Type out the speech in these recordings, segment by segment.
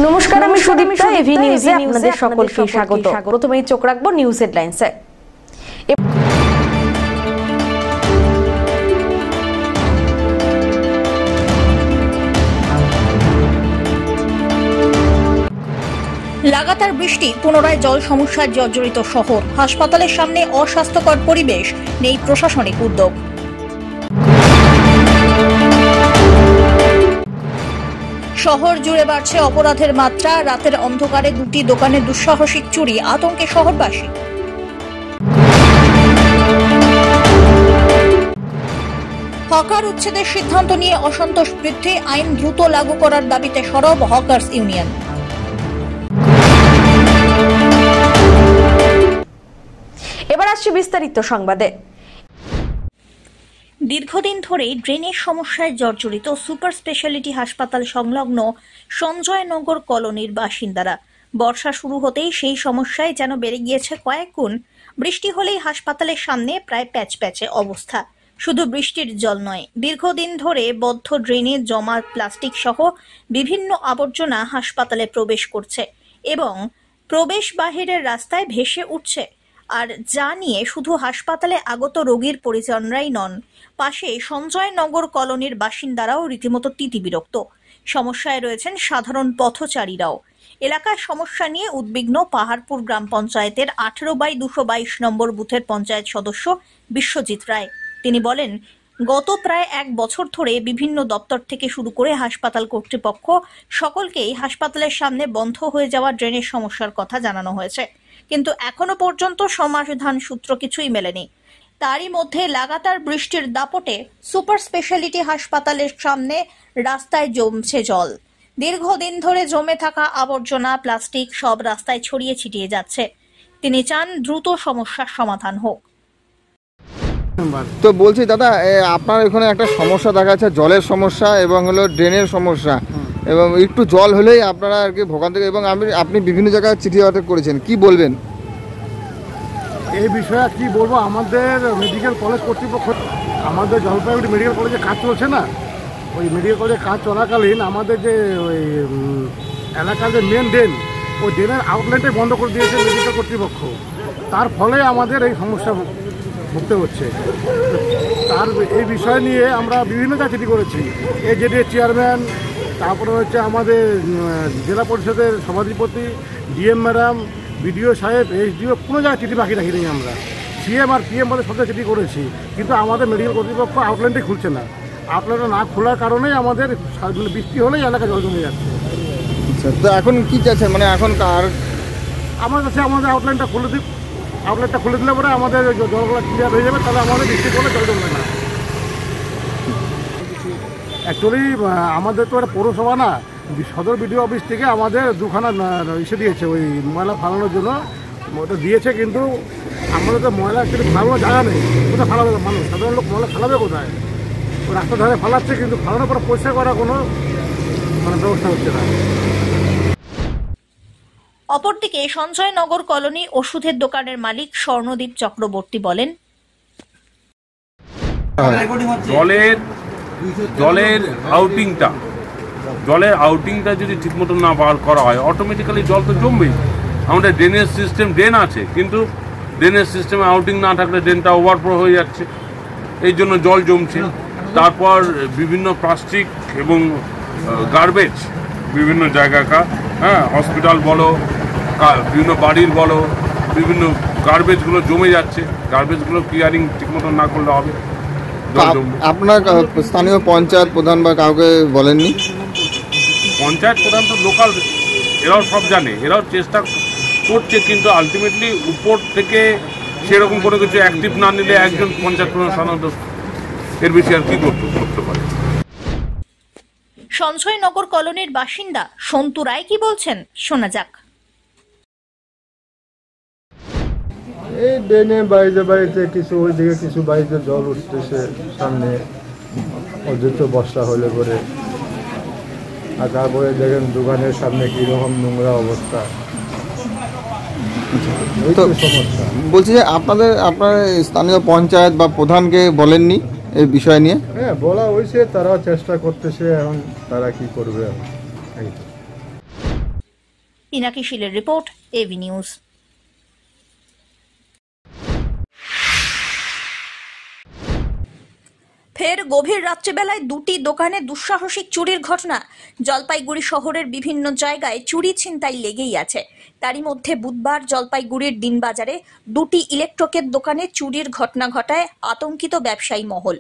নমস্কার, আমি সুদীপ্তা। এভি নিউজে আপনাদের সকলকে স্বাগত। প্রথমেই চোখ রাখবো নিউজ হেডলাইন্সে। লাগাতার বৃষ্টি, পুনরায় জল সমস্যায় জর্জরিত শহর। হাসপাতালের সামনে অস্বাস্থ্যকর পরিবেশ, নেই প্রশাসনিক উদ্যোগ। শহর জুড়ে বাড়ছে অপরাধের মাত্রা। রাতের অন্ধকারে দুটি দোকানে দুঃসাহসিক চুরি, আতঙ্কে শহরবাসী। হকার উচ্ছেদের সিদ্ধান্ত নিয়ে অসন্তোষ বৃদ্ধি, আইন দ্রুত লাগু করার দাবিতে সরব হকার্স ইউনিয়ন। এবার আসছে বিস্তারিত সংবাদে। দীর্ঘদিন ধরেই ড্রেনের সমস্যায় জর্জরিত সুপার স্পেশালিটি হাসপাতাল সংলগ্ন সঞ্জয়নগর কলোনির বাসিন্দারা। বর্ষা শুরু হতেই সেই সমস্যায় যেন বেড়ে গিয়েছে কয়েক গুণ। বৃষ্টি হলেই হাসপাতালের সামনে প্রায় প্যাচপ্যাচে অবস্থা। শুধু বৃষ্টির জল নয়, দীর্ঘদিন ধরে বদ্ধ ড্রেনে জমা প্লাস্টিক সহ বিভিন্ন আবর্জনা হাসপাতালে প্রবেশ করছে এবং প্রবেশ বাহিরের রাস্তায় ভেসে উঠছে। আর যা নিয়ে শুধু হাসপাতালে আগত রোগীর পরিজনরাই নন, পাশে সঞ্জয়নগর কলোনির বাসিন্দারাও রীতিমতো তিতিবিরক্ত। সমস্যায় রয়েছেন সাধারণ পথচারীরাও। এলাকার সমস্যা নিয়ে উদ্বিগ্ন পাহাড়পুর গ্রাম পঞ্চায়েতের 18/222 নম্বর বুথের পঞ্চায়েত সদস্য বিশ্বজিৎ রায়। তিনি বলেন, গত প্রায় 1 বছর ধরে বিভিন্ন দপ্তর থেকে শুরু করে হাসপাতাল কর্তৃপক্ষ সকলকেই হাসপাতালের সামনে বন্ধ হয়ে যাওয়া ড্রেনের সমস্যার কথা জানানো হয়েছে, কিন্তু এখনো পর্যন্ত সমাধান সূত্র কিছুই মেলেনি। তারই মধ্যে লাগাতার বৃষ্টির দাপটে সুপার স্পেশালিটি হাসপাতালের সামনে রাস্তায় জমছে জল। দীর্ঘদিন ধরে জমে থাকা আবর্জনা, প্লাস্টিক সব রাস্তায় ছড়িয়ে ছিটিয়ে যাচ্ছে। তিনি চান দ্রুত সমস্যার সমাধান হোক। তো বলছি দাদা, আপনার এখানে একটা সমস্যা দেখা যাচ্ছে, জলের সমস্যা এবং হলো ড্রেনের সমস্যা, এবং একটু জল হলেই আপনারা আর কি ভোগান্তি, এবং আপনি বিভিন্ন জায়গায় চিঠি পাঠাতে করেছেন, কি বলবেন এই বিষয়ে? কি বলবো, আমাদের মেডিকেল কলেজ কর্তৃপক্ষ, আমাদের জলপাইগুড়ি মেডিকেল কলেজে কাজ চলছে না, ওই মেডিকেল কলেজে কাজ চলাকালীন আমাদের যে ওই এলাকার যে মেন ড্রেন, ওই ড্রেনের আউটলেটে বন্ধ করে দিয়েছে মেডিকেল কর্তৃপক্ষ। তার ফলে আমাদের এই সমস্যা ভুগতে হচ্ছে। তার এই বিষয় নিয়ে আমরা বিভিন্ন জায়গায় চিঠি করেছি, এজেডিএ চেয়ারম্যান, তারপরে হচ্ছে আমাদের জেলা পরিষদের সভাধিপতি, ডিএম ম্যাডাম, বিডিও সাহেব, এইচডিও, কোনো জায়গায় চিঠি বাকি রাখিনি আমরা। সিএম আর পিএম বলে সব চিঠি করেছি, কিন্তু আমাদের মেডিকেল কর্তৃপক্ষ আউটলাইনটি খুলছে না। আউটলাইনটা না খোলার কারণেই আমাদের বৃষ্টি হলেই এলাকা জল জমে যাচ্ছে। তো এখন কি চাচ্ছেন, মানে এখন আর আমার কাছে আমাদের আউটলাইনটা খুলে দিলে পরে আমাদের জলগুলো ক্লিয়ার হয়ে যাবে, তাহলে আমাদের বৃষ্টি করলে জল জমবে না। অ্যাকচুয়ালি আমাদের তো একটা পৌরসভা না, সদর বিডিও অফিস থেকে আমাদের 2খানা এসে দিয়েছে ওই ময়লা ফালানোর জন্য, ওটা দিয়েছে, কিন্তু আমাদের তো ময়লা অ্যাকচুয়ালি ফালানোর জায়গা নেই। কোথায় ফালাবে মানুষ? সাধারণ লোক ময়লা ফালাবে কোথায়? ওই রাস্তার ধারে ফালাচ্ছে, কিন্তু ফালানোর পরে পরিষ্কার করার কোনো ব্যবস্থা হচ্ছে না। অপরদিকে সঞ্জয়নগর কলোনি ওষুধের দোকানের মালিক স্বর্ণদীপ চক্রবর্তী বলেন, জলের আউটিংটা যদি ঠিকমতো না বার করা হয়, অটোমেটিক্যালি জল তো জমবেই। আমাদের ড্রেনেজ সিস্টেম, ড্রেন আছে, কিন্তু ড্রেনেজ সিস্টেমে আউটিং না থাকলে ড্রেনটা ওভারফ্লো হয়ে যাচ্ছে, এই জন্য জল জমছে। তারপর বিভিন্ন প্লাস্টিক এবং গার্বেজ বিভিন্ন জায়গাকার, হসপিটাল বলো, বিভিন্ন বাড়ির বলো, বিভিন্ন গার্বেজগুলো জমে যাচ্ছে। গার্বেজগুলো ক্লিয়ারিং ঠিকমতো না করলে হবে। আপনার স্থানীয় পঞ্চায়েত প্রধান বা কাউকে বলেননি? পঞ্চায়েত প্রধান তো লোকাল, এরাও সব জানে, এরাও চেষ্টা করছে, কিন্তু আলটিমেটলি উপর থেকে সেরকম কোনো কিছু অ্যাক্টিভ না নিলে একজন পঞ্চায়েত প্রধান সাধারণত এর বেশি আর কি করতে পারে। সঞ্জয়নগর কলোনির বাসিন্দা সন্তু রায় কি বলছেন, শোনা যাক। এই ড্রেনে বাড়িতে কিছু, ওইদিকে কিছু বাড়িতে জল উঠতেছে সামনে, অযথ বর্ষা হলে পরে। আর তারপরে দেখেন দোকানের সামনে কীরকম নোংরা অবস্থা, সমস্যা। বলছি যে আপনার স্থানীয় পঞ্চায়েত বা প্রধানকে বলেননি এই বিষয় নিয়ে? হ্যাঁ, বলা হয়েছে, তারা চেষ্টা করতেছে, এখন তারা কি করবে। পিনাকি শীলের রিপোর্ট, এবি নিউজ। ফের গভীর রাত্রিবেলায় দুটি দোকানে দুঃসাহসিক চুরির ঘটনা। জলপাইগুড়ি শহরের বিভিন্ন জায়গায় চুরি ছিনতাই লেগেই আছে। তারই মধ্যে বুধবার জলপাইগুড়ির দিনবাজারে দুটি ইলেকট্রিকের দোকানে চুরির ঘটনা ঘটায় আতঙ্কিত ব্যবসায়ী মহল।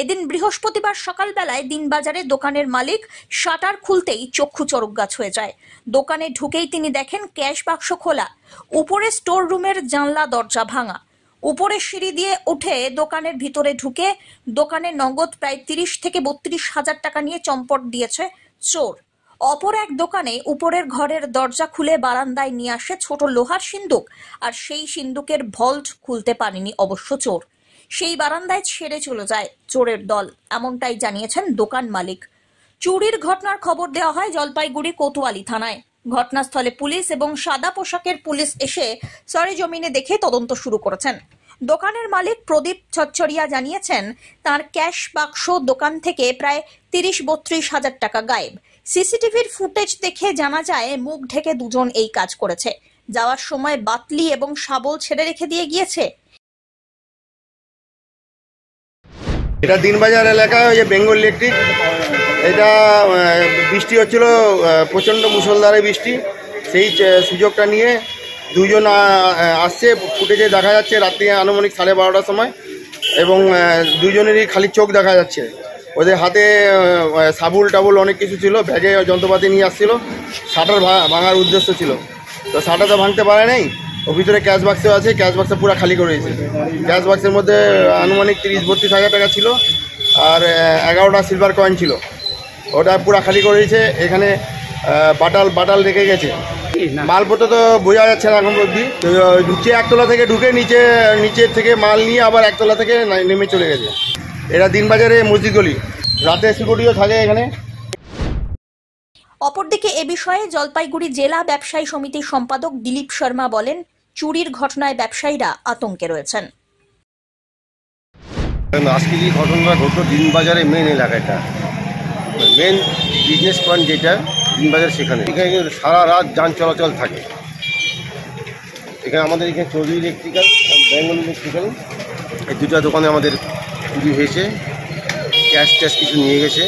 এদিন বৃহস্পতিবার সকালবেলায় দিনবাজারে দোকানের মালিক শাটার খুলতেই চক্ষু চড়কগাছ হয়ে যায়। দোকানে ঢুকেই তিনি দেখেন ক্যাশ বাক্স খোলা, উপরে স্টোর রুমের জানলা দরজা ভাঙা। উপরের সিঁড়ি দিয়ে উঠে দোকানের ভিতরে ঢুকে দোকানে নগদ প্রায় 30 থেকে 32 হাজার টাকা নিয়ে চম্পট দিয়েছে চোর। অপর এক দোকানে উপরের ঘরের দরজা খুলে বারান্দায় নিয়ে আসে ছোট লোহার সিন্দুক, আর সেই সিন্দুকের ভল্ট খুলতে পারেনি অবশ্য চোর। সেই বারান্দায় ছেড়ে চলে যায় চোরের দল, এমনটাই জানিয়েছেন দোকান মালিক। চুরির ঘটনার খবর দেওয়া হয় জলপাইগুড়ি কোতোয়ালি থানায়। ঘটনাস্থলে পুলিশ এবং সাদা পোশাকের পুলিশ এসে সরেজমিনে দেখে তদন্ত শুরু করেছেন। দোকানের মালিক প্রদীপ ছচ্ছরিয়া জানিয়েছেন তার ক্যাশ বাক্স দোকান থেকে প্রায় 30-32 হাজার টাকা গায়েব। সিসিটিভির ফুটেজ দেখে জানা যায় মুখ ঢেকে দুজন এই কাজ করেছে। যাওয়ার সময় বাতলি এবং শাবল ছেড়ে রেখে দিয়ে গিয়েছে। এটা দিনবাজার এলাকায় ওই যে বেঙ্গল ইলেকট্রিক, এটা বৃষ্টি হচ্ছিল, প্রচণ্ড মুষলধারে বৃষ্টি। সেই সুযোগটা নিয়ে দুজন আসছে, ফুটেজে দেখা যাচ্ছে রাত্রি আনুমানিক 12:30টার সময়, এবং দুজনেরই খালি চোখ দেখা যাচ্ছে। ওদের হাতে সাবুল টাবুল অনেক কিছু ছিল, ব্যাগে যন্ত্রপাতি নিয়ে আসছিল। শাটার ভাঙার উদ্দেশ্য ছিল, তো শাটার তো ভাঙতে পারে নাই। ওর ভিতরে ক্যাশ বাক্স আছে, ক্যাশ বাক্স পুরো খালি করে দিয়েছে। ক্যাশ বাক্সের মধ্যে আনুমানিক 30-32 হাজার টাকা ছিল, আর 11টা সিলভার কয়েন ছিল, ওটা পুরো খালি করে দিয়েছে। এখানে বাটাল রেখে গেছে। মালপত্র তো বোঝা যাচ্ছে না এখন অবধি। নিচে একতলা থেকে ঢুকে নিচের থেকে মাল নিয়ে আবার একতলা থেকে নেমে চলে গেছে। এটা দিনবাজারে মসজিদ গলি, রাতে সিকিউরিটিও থাকে এখানে। অপরদিকে এ বিষয়ে জলপাইগুড়ি জেলা ব্যবসায়ী সমিতির সম্পাদক দিলীপ শর্মা বলেন, চুরির ঘটনায় ব্যবসায়ীরা আতঙ্কে রয়েছেন। আজকে যে ঘটনাটা ঘটলো দিনবাজারে মেন এলাকাটা, মেন বিজনেস পয়েন্ট যেটা দিনবাজার, সেখানে সারা রাত যান চলাচল থাকে। এখানে আমাদের এখানে চৌধুরী ইলেকট্রিক্যাল, বেঙ্গল ইলেকট্রিক্যাল, এই দুটো দোকানে আমাদের চুরি হয়েছে। ক্যাশ কিছু নিয়ে গেছে,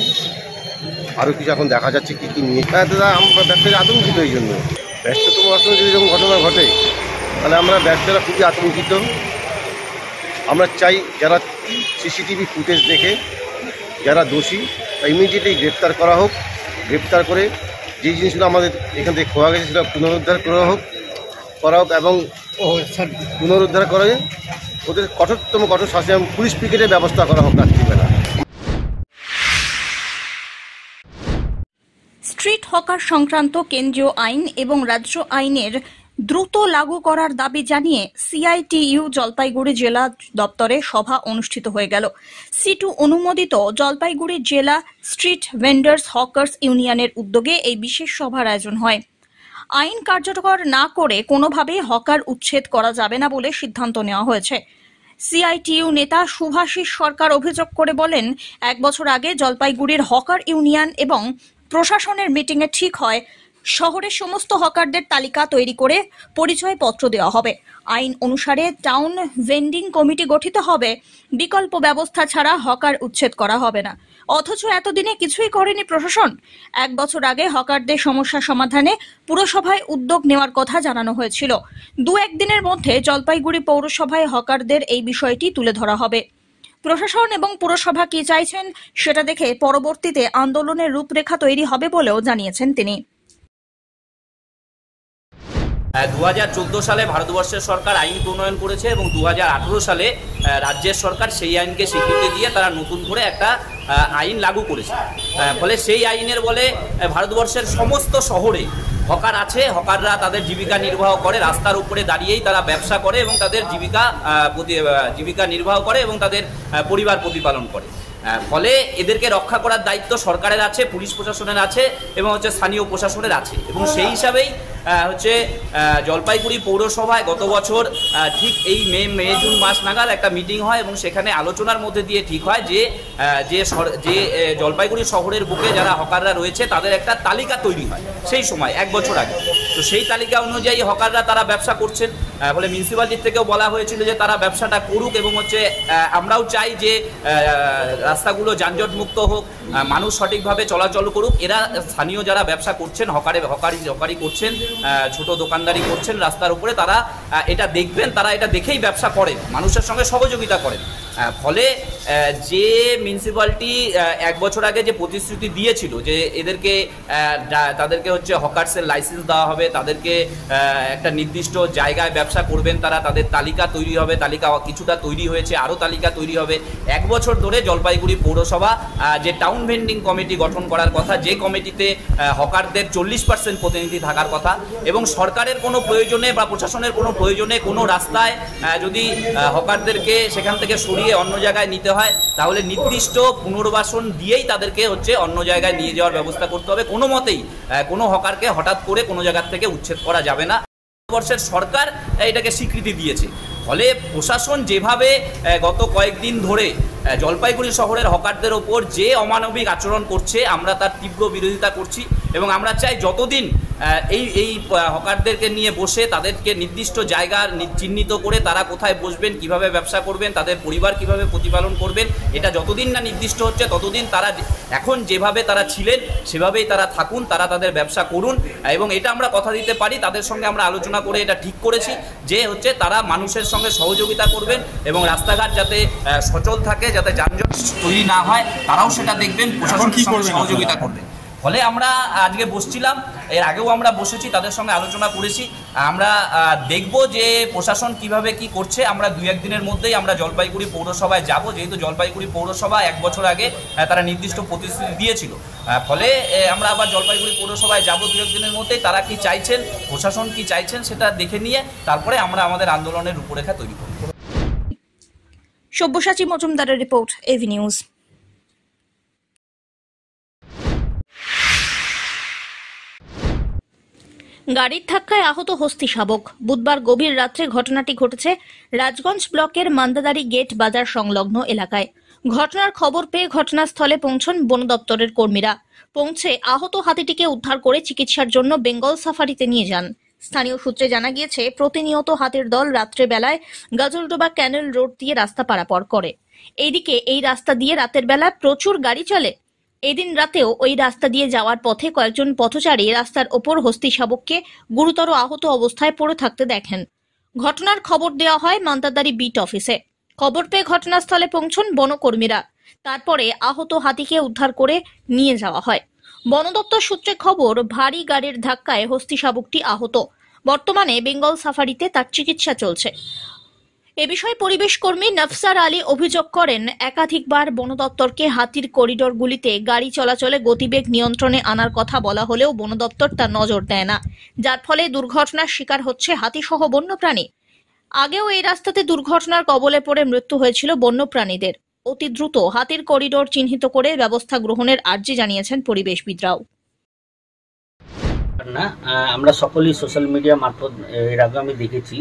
আরও কিছু এখন দেখা যাচ্ছে কী নিয়ে। দাদা আমরা ব্যবসায়ীরা আতঙ্কিত। এই জন্য ব্যস্ততম আসলে যদি এরকম ঘটনা ঘটে তাহলে আমরা ব্যবসায়ীরা খুবই আতঙ্কিত। আমরা চাই যারা সিসিটিভি ফুটেজ দেখে যারা দোষী তা ইমিডিয়েটলি গ্রেপ্তার করা হোক। গ্রেপ্তার করে যে জিনিসগুলো আমাদের এখান থেকে খোয়া গেছে সেটা পুনরুদ্ধার করা হোক এবং পুনরুদ্ধার করে ওদের কঠোর শাস্তি এবং পুলিশ পিকেটের ব্যবস্থা করা হোক রাত্রিবেলা। স্ট্রিট হকার সংক্রান্ত কেন্দ্রীয় আইন এবং রাজ্য আইনের দ্রুত লাগু করার দাবি জানিয়ে সিআইটিইউ জলপাইগুড়ি জেলা দপ্তরে সভা অনুষ্ঠিত হয়ে গেল। C2 অনুমোদিত জলপাইগুড়ি জেলা স্ট্রিট ভেন্ডার্স হকার্স ইউনিয়নের উদ্যোগে এই বিশেষ সভার আয়োজন হয়। আইন কার্যকর না করে কোনোভাবেই হকার উচ্ছেদ করা যাবে না বলে সিদ্ধান্ত নেওয়া হয়েছে। সিআইটিইউ নেতা শুভাশিস সরকার অভিযোগ করে বলেন, 1 বছর আগে জলপাইগুড়ির হকার ইউনিয়ন এবং প্রশাসনের মিটিংয়ে ঠিক হয় শহরের সমস্ত হকারদের তালিকা তৈরি করে পরিচয়পত্র দেওয়া হবে। আইন অনুসারে টাউন ভেন্ডিং কমিটি গঠিত হবে। বিকল্প ব্যবস্থা ছাড়া হকার উচ্ছেদ করা হবে না। অথচ এতদিনে কিছুই করেনি প্রশাসন। 1 বছর আগে হকারদের সমস্যা সমাধানে পুরসভায় উদ্যোগ নেওয়ার কথা জানানো হয়েছিল। 2-1 দিনের মধ্যে জলপাইগুড়ি পৌরসভায় হকারদের এই বিষয়টি তুলে ধরা হবে। প্রশাসন এবং পুরসভা কি চাইছেন সেটা দেখে পরবর্তীতে আন্দোলনের রূপরেখা তৈরি হবে বলেও জানিয়েছেন তিনি। 2014 সালে ভারতবর্ষের সরকার আইন প্রণয়ন করেছে এবং 2018 সালে রাজ্যের সরকার সেই আইনকে স্বীকৃতি দিয়ে তারা নতুন করে একটা আইন লাগু করেছে। ফলে সেই আইনের বলে ভারতবর্ষের সমস্ত শহরে হকার আছে। হকাররা তাদের জীবিকা নির্বাহ করে, রাস্তার উপরে দাঁড়িয়েই তারা ব্যবসা করে এবং তাদের জীবিকা নির্বাহ করে এবং তাদের পরিবার প্রতিপালন করে। ফলে এদেরকে রক্ষা করার দায়িত্ব সরকারের আছে, পুলিশ প্রশাসনের আছে এবং স্থানীয় প্রশাসনের আছে। এবং সেই হিসাবেই হচ্ছে জলপাইগুড়ি পৌরসভায় গত বছর ঠিক এই মে জুন মাস নাগাদ একটা মিটিং হয় এবং সেখানে আলোচনার মধ্যে দিয়ে ঠিক হয় যে জলপাইগুড়ি শহরের বুকে যারা হকাররা রয়েছে তাদের একটা তালিকা তৈরি হয় সেই সময় 1 বছর আগে। তো সেই তালিকা অনুযায়ী হকাররা তারা ব্যবসা করছেন, ফলে মিউনিসিপ্যালিটির থেকেও বলা হয়েছিল যে তারা ব্যবসাটা করুক এবং হচ্ছে আমরাও চাই যে রাস্তাগুলো যানজট মুক্ত হোক, মানুষ সঠিকভাবে চলাচল করুক। এরা স্থানীয় যারা ব্যবসা করছেন, হকারি করছেন, ছোট দোকানদারি করছেন রাস্তার উপরে, তারা এটা দেখবেন, তারা এটা দেখেই ব্যবসা করেন, মানুষের সঙ্গে সহযোগিতা করেন। ফলে যে মিউনিসিপ্যালিটি 1 বছর আগে যে প্রতিশ্রুতি দিয়েছিল যে এদেরকে তাদেরকে হচ্ছে হকার্সের লাইসেন্স দেওয়া হবে, তাদেরকে একটা নির্দিষ্ট জায়গায় ব্যবসা করবেন তারা, তাদের তালিকা তৈরি হবে, তালিকা কিছুটা তৈরি হয়েছে, আরও তালিকা তৈরি হবে। 1 বছর ধরে জলপাইগুড়ি পৌরসভা যে টাউন ভেন্ডিং কমিটি গঠন করার কথা, যে কমিটিতে হকারদের 40% প্রতিনিধি থাকার কথা, এবং সরকারের কোনো প্রয়োজনে বা প্রশাসনের কোনো প্রয়োজনে কোনো রাস্তায় যদি হকারদেরকে সেখান থেকে সরিয়ে অন্য জায়গায় নিতে হয় তাহলে নির্দিষ্ট পুনর্বাসন দিয়েই তাদেরকে হচ্ছে অন্য জায়গায় নিয়ে যাওয়ার ব্যবস্থা করতে হবে। কোনো মতেই কোনো হকারকে হঠাৎ করে কোনো জায়গা থেকে উচ্ছেদ করা যাবে না। বর্ষের সরকার এটাকে স্বীকৃতি দিয়েছে। ফলে প্রশাসন যেভাবে গত কয়েকদিন ধরে জলপাইগুড়ি শহরের হকারদের ওপর যে অমানবিক আচরণ করছে, আমরা তার তীব্র বিরোধিতা করছি এবং আমরা চাই যতদিন এই হকারদেরকে নিয়ে বসে তাদেরকে নির্দিষ্ট জায়গা চিহ্নিত করে তারা কোথায় বসবেন, কিভাবে ব্যবসা করবেন, তাদের পরিবার কিভাবে প্রতিপালন করবেন, এটা যতদিন না নির্দিষ্ট হচ্ছে ততদিন তারা এখন যেভাবে তারা ছিলেন সেভাবেই তারা থাকুন, তারা তাদের ব্যবসা করুন। এবং এটা আমরা কথা দিতে পারি, তাদের সঙ্গে আমরা আলোচনা করে এটা ঠিক করেছি যে হচ্ছে তারা মানুষের সঙ্গে সহযোগিতা করবেন এবং রাস্তাঘাট যাতে সচল থাকে, যাতে যানজট তৈরি না হয়, তারাও সেটা দেখবেন, প্রশাসনের সঙ্গে সহযোগিতা করবেন। ফলে আমরা আজকে বসছিলাম, এর আগেও আমরা বসেছি, তাদের সঙ্গে আলোচনা করেছি। আমরা দেখব যে প্রশাসন কিভাবে কি করছে। আমরা 2-1 দিনের মধ্যেই আমরা জলপাইগুড়ি পৌরসভায় যাব, যেহেতু জলপাইগুড়ি পৌরসভা 1 বছর আগে তারা নির্দিষ্ট প্রতিশ্রুতি দিয়েছিল। ফলে আমরা আবার জলপাইগুড়ি পৌরসভায় যাব 2-1 দিনের মধ্যেই। তারা কি চাইছেন, প্রশাসন কি চাইছেন সেটা দেখে নিয়ে তারপরে আমরা আমাদের আন্দোলনের রূপরেখা তৈরি করব। সব্যসাচী মজুমদারের রিপোর্ট, এভি নিউজ। গাড়ির ধাক্কায় আহত হস্তি শাবক। বুধবার গভীর রাত্রে ঘটনাটি ঘটেছে রাজগঞ্জ ব্লকের মান্দাদারি গেট বাজার সংলগ্ন এলাকায়। ঘটনার খবর পেয়ে ঘটনাস্থলে পৌঁছন বন দপ্তরের কর্মীরা। পৌঁছে আহত হাতিটিকে উদ্ধার করে চিকিৎসার জন্য বেঙ্গল সাফারিতে নিয়ে যান। স্থানীয় সূত্রে জানা গিয়েছে, প্রতিনিয়ত হাতির দল রাত্রেবেলায় গাজলডোবা ক্যানেল রোড দিয়ে রাস্তা পারাপার করে। এইদিকে এই রাস্তা দিয়ে রাতের বেলা প্রচুর গাড়ি চলে। এদিন রাতেও ওই রাস্তা দিয়ে যাওয়ার পথে কয়েকজন পথচারী রাস্তার ওপর হস্তি শাবককে গুরুতর আহত অবস্থায় পড়ে থাকতে দেখেন। ঘটনার খবর দেওয়া হয় মান্দাদারি বিট অফিসে। খবর পেয়ে ঘটনাস্থলে পৌঁছন বনকর্মীরা। তারপরে আহত হাতিকে উদ্ধার করে নিয়ে যাওয়া হয়। বন দপ্তর সূত্রে খবর, ভারী গাড়ির ধাক্কায় হস্তি শাবকটি আহত। বর্তমানে বেঙ্গল সাফারিতে তার চিকিৎসা চলছে। এ বিষয়ে পরিবেশ কর্মী নফসার আলী অভিযোগ করেন, একাধিকবার বন দপ্তরকে হাতির করিডোরগুলিতে গাড়ি চলাচলে গতিবেগ নিয়ন্ত্রণে আনার কথা বলা হলেও বন দপ্তর তার নজর দেয় না, যার ফলে দুর্ঘটনার শিকার হচ্ছে হাতিসহ বন্যপ্রাণী। আগেও এই রাস্তাতে দুর্ঘটনার কবলে পড়ে মৃত্যু হয়েছিল বন্যপ্রাণীদের। অতি দ্রুত হাতির করিডোর চিহ্নিত করে ব্যবস্থা গ্রহণের আর্জি জানিয়েছেন পরিবেশবিদরাও। না, আমরা সকলেই সোশ্যাল মিডিয়া মারফত এর আগে আমি দেখেছি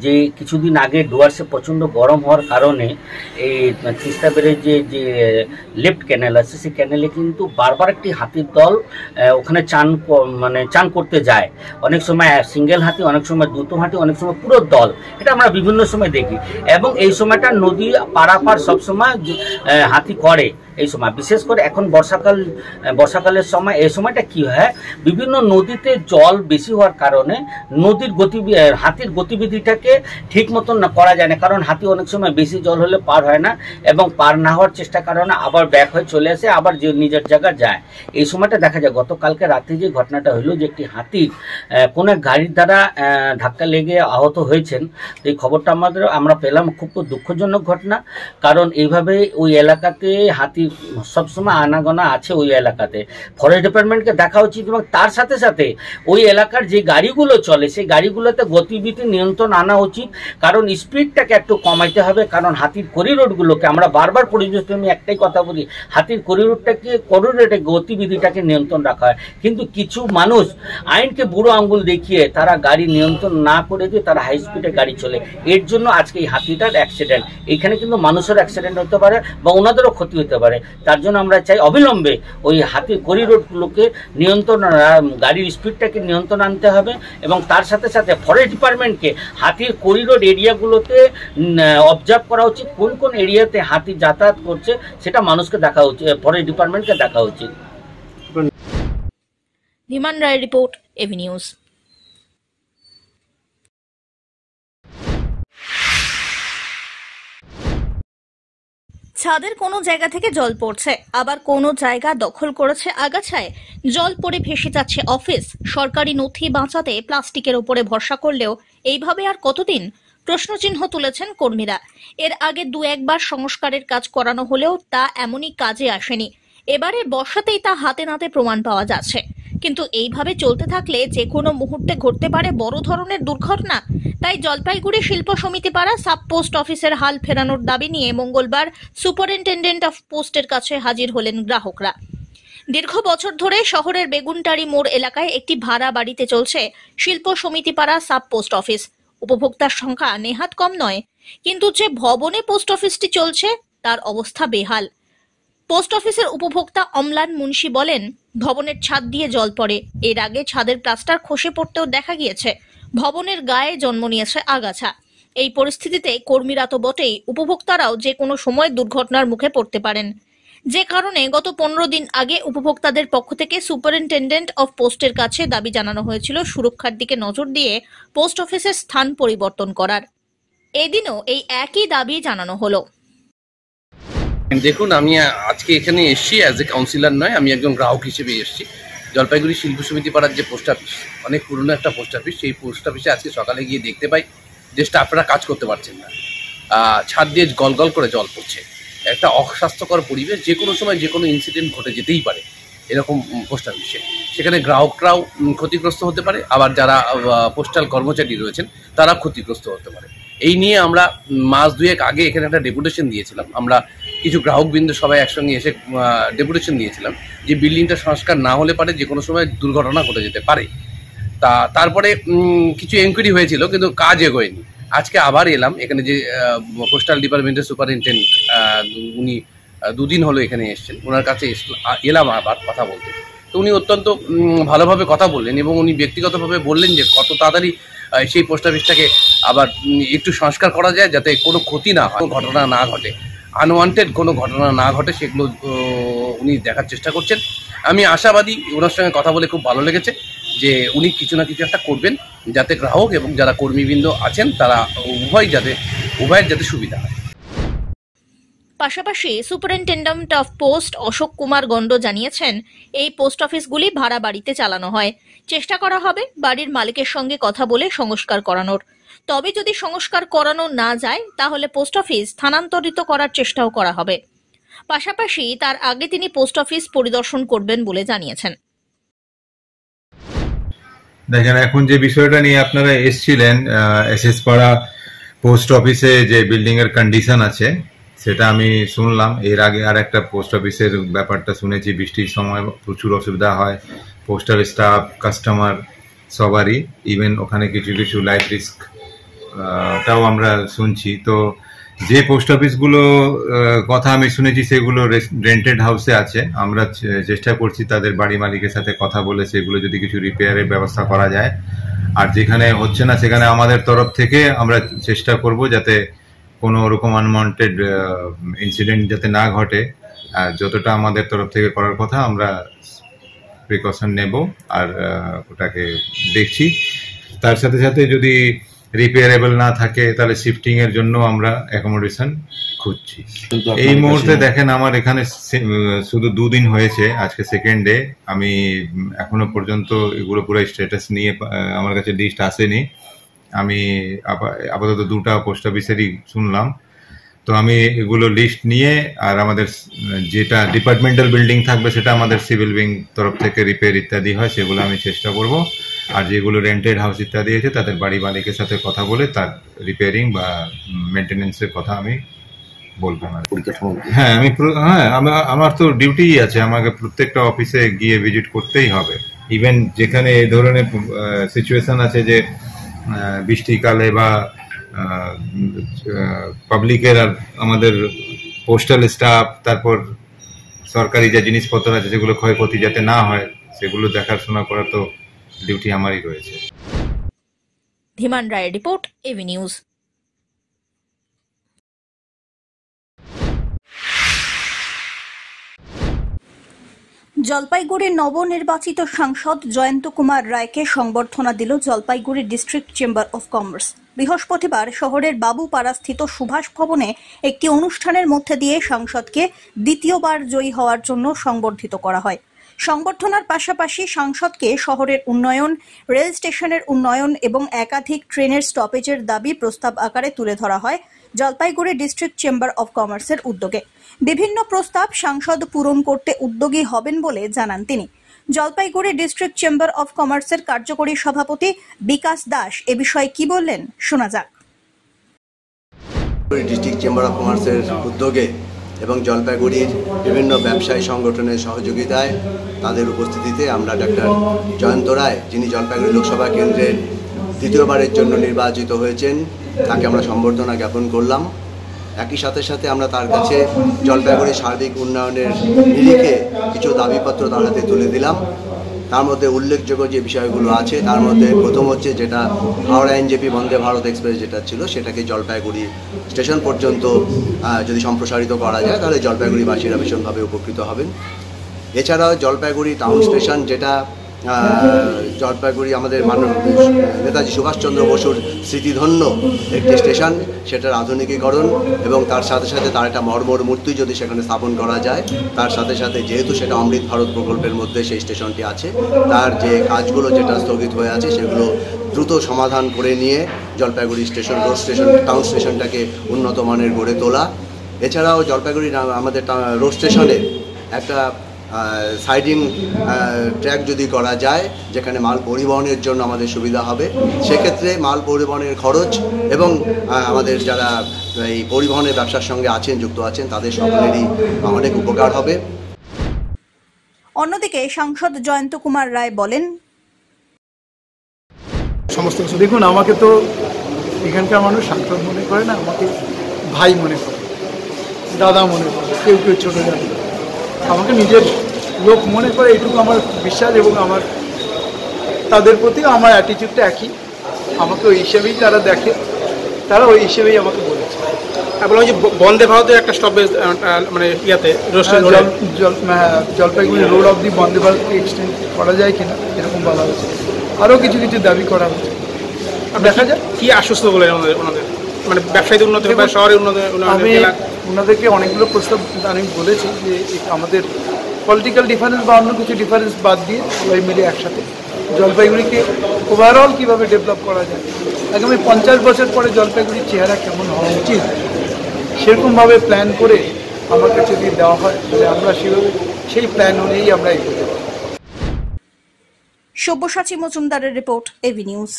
যে কিছুদিন আগে ডুয়ার্সে প্রচণ্ড গরম হওয়ার কারণে এই তিস্তা ব্যারেজে যে লেফট ক্যানেল আছে সেই ক্যানেলে কিন্তু বারবার একটি হাতির দল ওখানে চান করতে যায়। অনেক সময় সিঙ্গেল হাতি, অনেক সময় দুটো হাতি, অনেক সময় পুরো দল। এটা আমরা বিভিন্ন সময় দেখি এবং এই সময়টা নদী পারাপার সবসময় হাতি করে। এই সময় বিশেষ করে এখন বর্ষাকালের সময়, এই সময়টা কি হয়, বিভিন্ন নদীতে জল বেশি হওয়ার কারণে নদীর হাতির গতিবিধিটাকে ঠিক মতন না করা যায় না। কারণ হাতি অনেক সময় বেশি জল হলে পার হয় না এবং পার না হওয়ার চেষ্টার কারণে আবার ব্যাক হয়ে চলে আসে, আবার যে নিজের জায়গা যায়। এই সময়টা দেখা যায় গতকালকে রাতে যে ঘটনাটা হলো, যে একটি হাতি কোনো গাড়ির দ্বারা ধাক্কা লেগে আহত হয়েছেন। এই খবরটা আমরা পেলাম, খুব দুঃখজনক ঘটনা। কারণ এইভাবে ওই এলাকাতে হাতির সবসময় আনাগোনা আছে ওই এলাকাতে। ফরেস্ট ডিপার্টমেন্টকে দেখা উচিত এবং তার সাথে সাথে ওই এলাকার যে গাড়িগুলো চলে সেই গাড়িগুলোতে গতিবিধি নিয়ন্ত্রণ আনা উচিত, কারণ স্পিডটাকে একটু কমাইতে হবে। কারণ হাতির করিডোরগুলোকে আমরা বারবার পরিবেশ প্রেমী একটাই কথা বলি, হাতির করিডোরে গতিবিধিটাকে নিয়ন্ত্রণ রাখা হয়, কিন্তু কিছু মানুষ আইনকে বুড়ো আঙ্গুল দেখিয়ে তারা গাড়ি নিয়ন্ত্রণ না করে দিয়ে তারা হাই স্পিডে গাড়ি চলে। এর জন্য আজকে এই হাতিটার অ্যাক্সিডেন্ট, এইখানে কিন্তু মানুষের অ্যাক্সিডেন্ট হতে পারে বা ওনাদেরও ক্ষতি হতে পারে। তার জন্য আমরা চাই অবিলম্বে ওই হাতির করিডোরগুলোকে নিয়ন্ত্রণ, গাড়ির স্পিডটাকে নিয়ন্ত্রণ আনতে হবে এবং তার সাথে সাথে ফরেস্ট ডিপার্টমেন্টকে হাতির করিডোর এরিয়াগুলোতে অবজার্ভ করা উচিত, কোন কোন এরিয়াতে হাতি যাতায়াত করছে সেটা মানুষকে দেখা উচিত, ফরেস্ট ডিপার্টমেন্টকে দেখা উচিত। ধীমান রায়ের রিপোর্ট, এভি নিউজ। ছাদের কোনো জায়গা থেকে জল পড়ছে, আবার কোনো জায়গা দখল করেছে আগাছায়। জল পড়ে ভেসে যাচ্ছে অফিস। সরকারি নথি বাঁচাতে প্লাস্টিকের উপরে ভরসা করলেও এইভাবে আর কতদিন? প্রশ্নচিহ্ন তুলেছেন কর্মীরা। এর আগে দু একবার সংস্কারের কাজ করানো হলেও তা এমনই কাজে আসেনি। এবারে বর্ষাতেই তা হাতে নাতে প্রমাণ পাওয়া যাচ্ছে। কিন্তু এইভাবে চলতে থাকলে যে কোনো মুহূর্তে ঘটতে পারে বড় ধরনের দুর্ঘটনা। তাই জলপাইগুড়ি শিল্প সমিতি পাড়া সাব পোস্ট অফিসের হাল ফেরানোর দাবি নিয়ে মঙ্গলবার সুপারিনটেন্ডেন্ট অফ পোস্টের কাছে হাজির হলেন গ্রাহকরা। দীর্ঘ বছর ধরে শহরের বেগুনটারি মোড় এলাকায় একটি ভাড়া বাড়িতে চলছে শিল্প সমিতি পাড়া সাব পোস্ট অফিস। উপভোক্তার সংখ্যা নেহাত কম নয়, কিন্তু যে ভবনে পোস্ট অফিসটি চলছে তার অবস্থা বেহাল। পোস্ট অফিসের উপভোক্তা অম্লান মুন্সি বলেন, ভবনের ছাদ দিয়ে জল পড়ে। এর আগে ছাদের প্লাস্টার খসে পড়তেও দেখা গিয়েছে। ভবনের গায়ে জন্ম নিয়েছে আগাছা। এই পরিস্থিতিতে কর্মীরা তো বটেই, উপভোক্তারাও যে কোনো সময় দুর্ঘটনার মুখে পড়তে পারেন। যে কারণে গত 15 দিন আগে উপভোক্তাদের পক্ষ থেকে সুপারিনটেন্ডেন্ট অফ পোস্টের কাছে দাবি জানানো হয়েছিল সুরক্ষার দিকে নজর দিয়ে পোস্ট অফিসের স্থান পরিবর্তন করার। এদিনও এই একই দাবি জানানো হলো। দেখুন, আমি আজকে এখানে এসেছি অ্যাজ এ কাউন্সিলর নয়, আমি একজন গ্রাহক হিসেবে এসেছি। জলপাইগুড়ি শিল্প সমিতি পাড়ার যে পোস্ট অফিস, অনেক পুরনো একটা পোস্ট অফিস, সেই পোস্ট অফিসে আজকে সকালে গিয়ে দেখতে পাই যে স্টাফরা কাজ করতে পারছেন না। ছাদ দিয়ে গলগল করে জল পড়ছে। একটা অস্বাস্থ্যকর পরিবেশ, যে কোনো সময় যে কোনো ইনসিডেন্ট ঘটে যেতেই পারে এরকম পোস্ট অফিসে। সেখানে গ্রাহকরাও ক্ষতিগ্রস্ত হতে পারে, আবার যারা পোস্টাল কর্মচারী রয়েছেন তারা ক্ষতিগ্রস্ত হতে পারে। এই নিয়ে আমরা মাস দুয়েক আগে এখানে একটা ডেপুটেশন দিয়েছিলাম। আমরা কিছু গ্রাহকবৃন্দ সবাই একসঙ্গে এসে ডেপুটেশন দিয়েছিলাম যে বিল্ডিংটা সংস্কার না হলে পারে যে কোনো সময় দুর্ঘটনা ঘটে যেতে পারে। তারপরে কিছু এনকোয়ারি হয়েছিল, কিন্তু কাজ এগোয়নি। আজকে আবার এলাম এখানে, যে পোস্টাল ডিপার্টমেন্টের সুপারিনটেন্ডেন্ট উনি 2 দিন হলো এখানে এসছেন, ওনার কাছে এলাম আবার কথা বলতে। তো উনি অত্যন্ত ভালোভাবে কথা বললেন এবং উনি ব্যক্তিগতভাবে বললেন যে কত তাড়াতাড়ি সেই পোস্ট অফিসটাকে আবার একটু সংস্কার করা যায়, যাতে কোনো ক্ষতি না হয়, ঘটনা না ঘটে, আনওয়ান্টেড কোনো ঘটনা না ঘটে, সেগুলো উনি দেখার চেষ্টা করছেন। আমি আশাবাদী, ওনার সঙ্গে কথা বলে খুব ভালো লেগেছে যে উনি কিছু না কিছু একটা করবেন, যাতে গ্রাহক এবং যারা কর্মীবৃন্দ আছেন তারা উভয়ের যাতে সুবিধা হয়। পাশাপাশি superintendent of post Ashok Kumar Gond জানিয়েছেন, এই পোস্ট অফিসগুলি ভাড়া বাড়িতে চালানো হয়। চেষ্টা করা হবে বাড়ির মালিকের সঙ্গে কথা বলে সংস্কার করানোর। তবে যদি সংস্কার করানো না যায় তাহলে পোস্ট অফিস স্থানান্তরিত করার চেষ্টাও করা হবে। পাশাপাশি তার আগে তিনি পোস্ট অফিস পরিদর্শন করবেন বলে জানিয়েছেন। দেখেন, এখন যে বিষয়টা নিয়ে আপনারা এসেছিলেন, এসএস পাড়া পোস্ট অফিসে যে বিল্ডিং এর কন্ডিশন আছে সেটা আমি শুনলাম। এর আগে আর একটা পোস্ট অফিসের ব্যাপারটা শুনেছি, বৃষ্টির সময় প্রচুর অসুবিধা হয় পোস্টাল স্টাফ, কাস্টমার সবারই, ইভেন ওখানে কিছু কিছু লাইফ রিস্ক টাও আমরা শুনছি। তো যে পোস্ট অফিসগুলো কথা আমি শুনেছি সেগুলো রেন্টেড হাউসে আছে। আমরা চেষ্টা করছি তাদের বাড়ি মালিকের সাথে কথা বলে সেগুলো যদি কিছু রিপেয়ারের ব্যবস্থা করা যায়। আর যেখানে হচ্ছে না সেখানে আমাদের তরফ থেকে আমরা চেষ্টা করব যাতে কোনো রকম আনওয়ান্টেড ইনসিডেন্ট যাতে না ঘটে। যতটা আমাদের তরফ থেকে করার কথা আমরা প্রিকশন নেব আর ওটাকে দেখছি। তার সাথে সাথে যদি রিপেয়ারেবল না থাকে তাহলে শিফটিং এর জন্য আমরা অ্যাকোমোডেশন খুঁজছি। এই মুহূর্তে দেখেন, আমার এখানে শুধু 2 দিন হয়েছে, আজকে সেকেন্ড ডে। আমি এখনো পর্যন্ত এগুলো পুরো স্ট্যাটাস নিয়ে আমার কাছে লিস্ট আসেনি। আমি আপাতত 2টা পোস্ট অফিসেরই শুনলাম। তো আমি এগুলো লিস্ট নিয়ে আর আমাদের যেটা ডিপার্টমেন্টাল বিল্ডিং থাকবে সেটা আমাদের সিভিল উইং তরফ থেকে রিপেয়ার ইত্যাদি হয় সেগুলো আমি চেষ্টা করব। আর যেগুলো রেন্টেড হাউস ইত্যাদি আছে তাদের বাড়ি মালিকের সাথে কথা বলে তার রিপেয়ারিং বা মেনটেনেন্সের কথা আমি বলবো না। হ্যাঁ আমার তো ডিউটি আছে, আমাকে প্রত্যেকটা অফিসে গিয়ে ভিজিট করতেই হবে। ইভেন যেখানে এই ধরনের সিচুয়েশন আছে যে বৃষ্টিকালে বা পাবলিকের আর আমাদের পোস্টাল স্টাফ, তারপর সরকারি যে জিনিসপত্র আছে সেগুলো ক্ষয়ক্ষতি যাতে না হয় সেগুলো দেখাশোনা করার তো ডিউটি আমারই রয়েছে। ধীমান রায়ের রিপোর্ট, এভি নিউজ। জলপাইগুড়ির নবনির্বাচিত সাংসদ জয়ন্ত কুমার রায়কে সংবর্ধনা দিল Jalpaiguri district chamber of commerce. বৃহস্পতিবার শহরের বাবুপাড়াস্থিত সুভাষ ভবনে একটি অনুষ্ঠানের মধ্যে দিয়ে সাংসদকে দ্বিতীয়বার জয়ী হওয়ার জন্য সংবর্ধিত করা হয়। সংবর্ধনার পাশাপাশি সাংসদকে শহরের উন্নয়ন, রেল স্টেশনের উন্নয়ন এবং একাধিক ট্রেনের স্টপেজের দাবি প্রস্তাব আকারে তুলে ধরা হয় জলপাইগুড়ি ডিস্ট্রিক্ট চেম্বার অফ কমার্সের উদ্যোগে। বিভিন্ন প্রস্তাব সাংসদ পূরণ করতে উদ্যোগী হবেন বলে জানান তিনি। জলপাইগুড়ি ডিস্ট্রিক্ট চেম্বার অফ কমার্সের কার্যকরী সভাপতি বিকাশ দাস এ বিষয়ে কি বললেন শোনা যাক। ডিস্ট্রিক্ট চেম্বার অফ কমার্সের উদ্যোগে এবং জলপাইগুড়ির বিভিন্ন ব্যবসায়ী সংগঠনের সহযোগিতায় তাদের উপস্থিতিতে আমরা ডক্টর জয়ন্ত রায়, যিনি জলপাইগুড়ি লোকসভা কেন্দ্রের দ্বিতীয়বারের জন্য নির্বাচিত হয়েছেন, তাকে আমরা সম্বর্ধনা জ্ঞাপন করলাম। একই সাথে সাথে আমরা তার কাছে জলপাইগুড়ির সার্বিক উন্নয়নের নিরিখে কিছু দাবিপত্র তার হাতে তুলে দিলাম। তার মধ্যে উল্লেখযোগ্য যে বিষয়গুলো আছে তার মধ্যে প্রথম হচ্ছে যেটা হাওড়া এনজেপি বন্দে ভারত এক্সপ্রেস যেটা ছিল সেটাকে জলপাইগুড়ি স্টেশন পর্যন্ত যদি সম্প্রসারিত করা যায় তাহলে জলপাইগুড়িবাসীরা ভীষণভাবে উপকৃত হবেন। এছাড়াও জলপাইগুড়ি টাউন স্টেশন যেটা জলপাইগুড়ি আমাদের নেতাজি সুভাষচন্দ্র বসুর স্মৃতিধন্য একটি স্টেশন, সেটার আধুনিকীকরণ এবং তার সাথে সাথে তার একটা মর্মর মূর্তি যদি সেখানে স্থাপন করা যায়, তার সাথে সাথে যেহেতু সেটা অমৃত ভারত প্রকল্পের মধ্যে সেই স্টেশনটি আছে, তার যে কাজগুলো যেটা স্থগিত হয়ে আছে সেগুলো দ্রুত সমাধান করে নিয়ে Jalpaiguri station, road station, town স্টেশনটাকে উন্নত মানের গড়ে তোলা। এছাড়াও জলপাইগুড়ি আমাদের রোড স্টেশনে একটা সাইডিং ট্র্যাক যদি করা যায় যেখানে মাল পরিবহনের জন্য আমাদের সুবিধা হবে, সেক্ষেত্রে মাল পরিবহনের খরচ এবং আমাদের যারা এই পরিবহনের ব্যবসার সঙ্গে আছেন, যুক্ত আছেন, তাদের সকলেরই অনেক উপকার হবে। অন্যদিকে সাংসদ জয়ন্ত কুমার রায় বলেন, সমস্ত কিছু দেখুন, আমাকে তো এখানকার মানুষ সাংসদ মনে করে না, আমাকে ভাই মনে করে, দাদা মনে করে, কেউ কেউ ছোটো দাদা, আমাকে নিজের লোক মনে করে, এটুকু আমার বিশ্বাস। এবং আমার তাদের প্রতি আমার অ্যাটিটিউডটা একই, আমাকে ওই হিসেবেই তারা দেখে, তারা ওই হিসেবেই আমাকে বলেছে। বললাম যে বন্দে ভারতের একটা স্টপেজ মানে ইয়াতে জলপাইগুড়ি রোড অব দি বন্দে ভারতকে এক্সটেন্ড করা যায় কিনা এরকম বলা হয়েছে, আরও কিছু কিছু দাবি করা হচ্ছে, দেখা যায় কি আশ্বস্ত বলে ওনাদের, মানে ব্যবসায়ীদের উন্নতি হবে, শহরের উন্নতি। আমি ওনাদেরকে অনেকগুলো প্রস্তাব আমি বলেছি যে আমাদের পলিটিক্যাল ডিফারেন্স বা অন্য কিছু ডিফারেন্স বাদ দিয়ে সবাই মিলে একসাথে জলপাইগুড়িকে ওভারঅল কীভাবে ডেভেলপ করা যায়, আগামী 50 বছর পরে জলপাইগুড়ির চেহারা কেমন হওয়া উচিত সেরকমভাবে প্ল্যান করে আমার কাছে যদি দেওয়া হয় তাহলে আমরা সেভাবে সেই প্ল্যান অনুযায়ী আমরা এগোতে পারি। সব্যসাচী মজুমদারের রিপোর্ট, এভি নিউজ।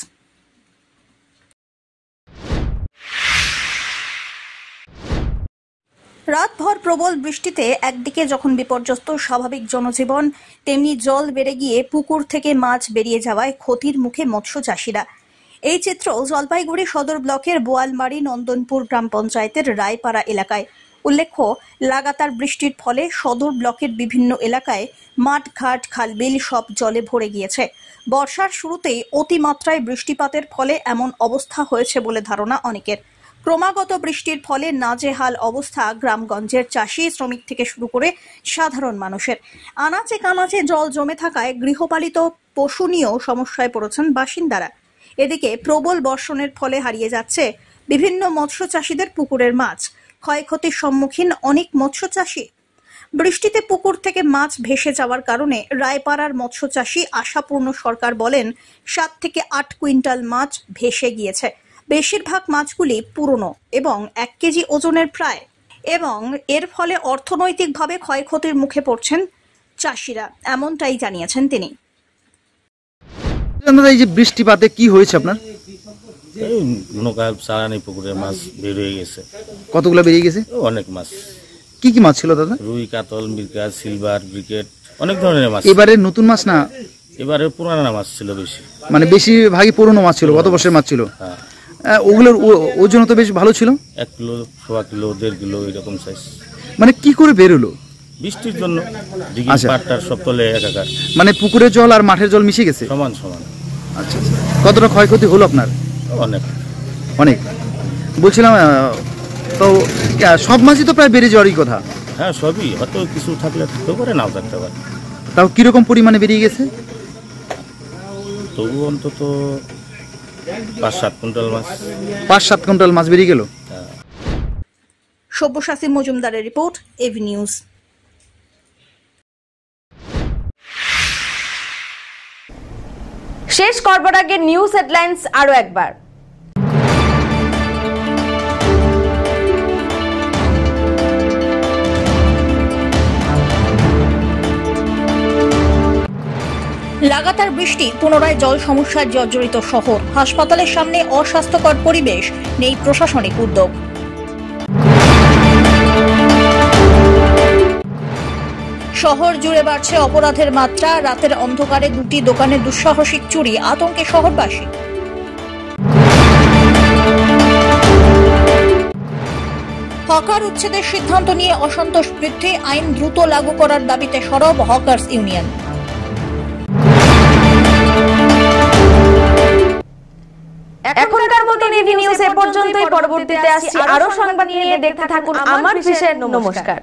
রাতভর প্রবল বৃষ্টিতে একদিকে যখন বিপর্যস্ত স্বাভাবিক জনজীবন, তেমনি জল বেড়ে গিয়ে পুকুর থেকে মাছ বেরিয়ে যাওয়ায় ক্ষতির মুখে মৎস্য চাষিরা। এই চিত্র জলপাইগুড়ি সদর ব্লকের বোয়ালমারি নন্দনপুর গ্রাম পঞ্চায়েতের রায়পাড়া এলাকায়। উল্লেখ্য, লাগাতার বৃষ্টির ফলে সদর ব্লকের বিভিন্ন এলাকায় মাঠঘাট, খালবিল সব জলে ভরে গিয়েছে। বর্ষার শুরুতেই অতিমাত্রায় বৃষ্টিপাতের ফলে এমন অবস্থা হয়েছে বলে ধারণা অনেকের। ক্রমাগত বৃষ্টির ফলে নাজেহাল অবস্থা গ্রামগঞ্জের চাষি, শ্রমিক থেকে শুরু করে সাধারণ মানুষের। আনাচে কানাচে জল জমে থাকায় গৃহপালিত পশু নিয়েও সমস্যায় পড়েছেন বাসিন্দারা। এদিকে প্রবল বর্ষণের ফলে হারিয়ে যাচ্ছে বিভিন্ন মৎস্য চাষিদের পুকুরের মাছ, ক্ষয়ক্ষতির সম্মুখীন অনেক মৎস্য চাষি। বৃষ্টিতে পুকুর থেকে মাছ ভেসে যাওয়ার কারণে রায়পাড়ার মৎস্য চাষি আশাপূর্ণ সরকার বলেন 7 থেকে 8 কুইন্টাল মাছ ভেসে গিয়েছে। বেশিরভাগ মাছগুলি পুরনো এবং 1 কেজি ওজনের প্রায়, এবং এর ফলে অর্থনৈতিকভাবে ক্ষয়ক্ষতির মুখে পড়ছেন চাষিরা, এমনটাই জানিয়েছেন তিনি। এই যে বৃষ্টিপাতে কি হয়েছে আপনার? নৌকা চালানি পুকুরে মাছ বের হয়ে গেছে। কতগুলো বেরিয়ে গেছে? অনেক মাছ। কি কি মাছ ছিল দাদা? রুই, কাতল, মিরকা, সিলভার, ব্রিকেট, অনেক ধরনের মাছ। এবারে নতুন মাছ না? এবারে পুরানা মাছ ছিল বেশি। মানে বেশিরভাগই পুরনো মাছ ছিল, গত বছরের মাছ ছিল। ওগুলোর ওজন তো বেশ ভালো ছিল? 1 কিলো, 1.5 কিলো, 1.5 কিলো এরকম সাইজ। মানে কি করে বেরোলো? বৃষ্টির জন্য। দিঘি পাড়টার সব তলে একাকার। মানে পুকুরের জল আর মাঠের জল মিশে গেছে? সমান সমান। আচ্ছা, কতটা ক্ষয়ক্ষতি হলো আপনার? অনেক অনেক। বলছিলাম তো সব মাছই তো প্রায় বেড়ে যাওয়ারই কথা। হ্যাঁ সবই, হয়তো কিছু থাকলে থাকতে পারে, নাও থাকতে পারে। তাও কিরকম পরিমাণে বেরিয়ে গেছে? তবু অন্তত 5-7 কুইন্টাল মাছ। 5-7 কুইন্টাল মাছ বেরিয়ে গেল। সব্যসাচী মজুমদারের রিপোর্ট, এভি নিউজ। শেষ করবার আগে নিউজ হেডলাইন্স আরো একবার। লাগাতার বৃষ্টি, পুনরায় জল সমস্যায় জর্জরিত শহর। হাসপাতালের সামনে অস্বাস্থ্যকর পরিবেশ, নেই প্রশাসনিক উদ্যোগ। শহর জুড়ে বাড়ছে অপরাধের মাত্রা, রাতের অন্ধকারে 2টি দোকানে দুঃসাহসিক চুরি, আতঙ্কে শহরবাসী। হকার উচ্ছেদের সিদ্ধান্ত নিয়ে অসন্তোষ বৃদ্ধি, আইন দ্রুত লাগু করার দাবিতে সরব হকার্স ইউনিয়ন। এখনকার মতো এভি নিউজ এ পর্যন্তই। পরবর্তীতে আসছি আরো সংবাদ নিয়ে, দেখতে থাকুন আমার বিশেষ। নমস্কার।